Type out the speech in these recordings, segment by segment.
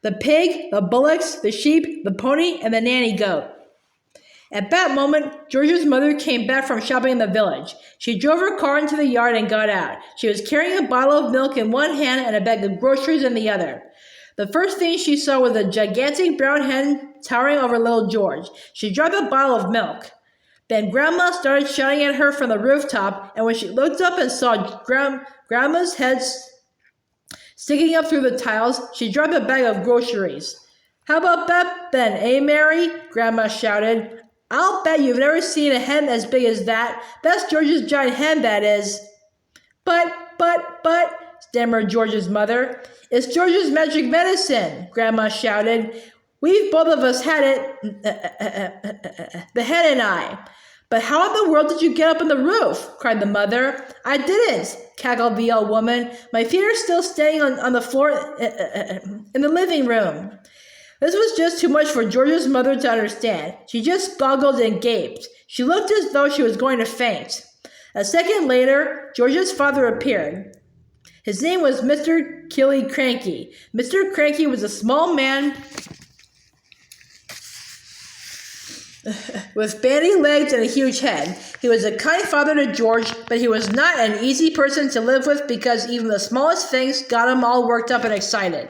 the pig, the bullocks, the sheep, the pony, and the nanny goat. At that moment, George's mother came back from shopping in the village. She drove her car into the yard and got out. She was carrying a bottle of milk in one hand and a bag of groceries in the other. The first thing she saw was a gigantic brown hen towering over little George. She dropped the bottle of milk. Then Grandma started shouting at her from the rooftop, and when she looked up and saw Grandma's head sticking up through the tiles, she dropped a bag of groceries. "How about that then, eh, Mary?" Grandma shouted. "I'll bet you've never seen a hen as big as that. That's George's giant hen, that is." But, stammered George's mother. "It's George's magic medicine," Grandma shouted. "We've both of us had it, the hen and I." "But how in the world did you get up on the roof?" cried the mother. "I didn't," cackled the old woman. "My feet are still staying on the floor in the living room." This was just too much for George's mother to understand. She just goggled and gaped. She looked as though she was going to faint. A second later, George's father appeared. His name was Mr. Killy Cranky. Mr. Cranky was a small man with bandy legs and a huge head. He was a kind father to George, but he was not an easy person to live with because even the smallest things got him all worked up and excited.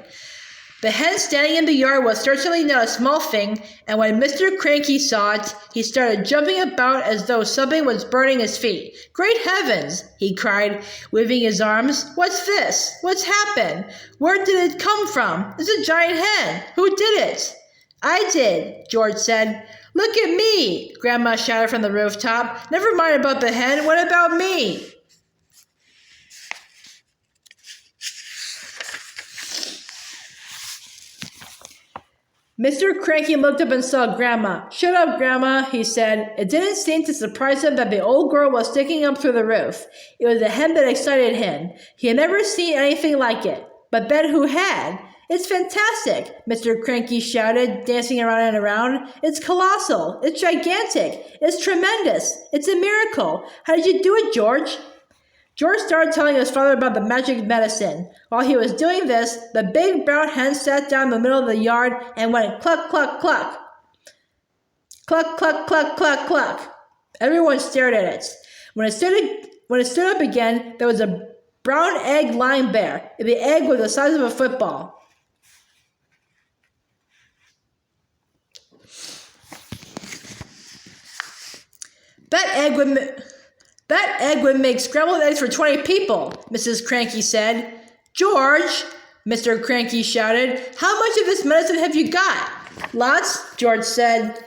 The hen standing in the yard was certainly not a small thing, and when Mr. Cranky saw it, he started jumping about as though something was burning his feet. "Great heavens!" he cried, waving his arms. "What's this? What's happened? Where did it come from? It's a giant hen. Who did it?" "I did," George said. "Look at me!" Grandma shouted from the rooftop. "Never mind about the hen. What about me?" Mr. Cranky looked up and saw Grandma. "Shut up, Grandma," he said. It didn't seem to surprise him that the old girl was sticking up through the roof. It was the hen that excited him. He had never seen anything like it. But then who had? "It's fantastic," Mr. Cranky shouted, dancing around and around. "It's colossal. It's gigantic. It's tremendous. It's a miracle. How did you do it, George?" George started telling his father about the magic medicine. While he was doing this, the big brown hen sat down in the middle of the yard and went cluck, cluck, cluck. Cluck, cluck, cluck, cluck, cluck. Everyone stared at it. When it stood up again, there was a brown egg lying there. The egg was the size of a football. That egg would make scrambled eggs for 20 people, Mrs. Cranky said. "George," Mr. Cranky shouted, "how much of this medicine have you got?" "Lots," George said.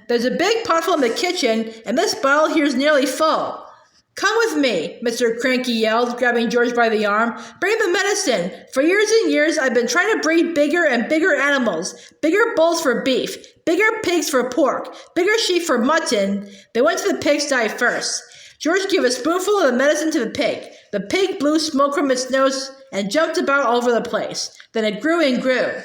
"There's a big potful in the kitchen, and this bottle here's nearly full." "Come with me," Mr. Cranky yelled, grabbing George by the arm. "Bring the medicine. For years and years, I've been trying to breed bigger and bigger animals. Bigger bulls for beef, bigger pigs for pork, bigger sheep for mutton." They went to the pigsty first. George gave a spoonful of the medicine to the pig. The pig blew smoke from its nose and jumped about all over the place. Then it grew and grew.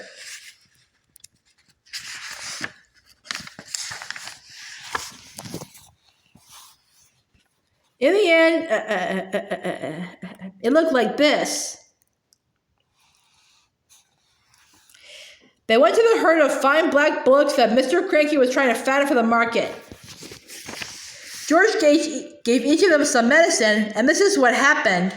In the end, it looked like this. They went to the herd of fine black bullocks that Mr. Cranky was trying to fatten for the market. George gave each of them some medicine, and this is what happened.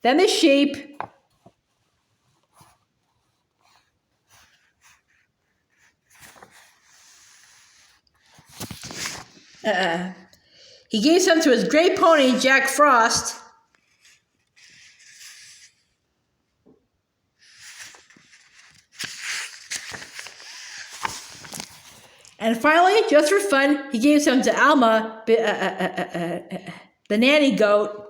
Then the sheep he gave some to his great pony, Jack Frost. And finally, just for fun, he gave some to Alma, the nanny goat.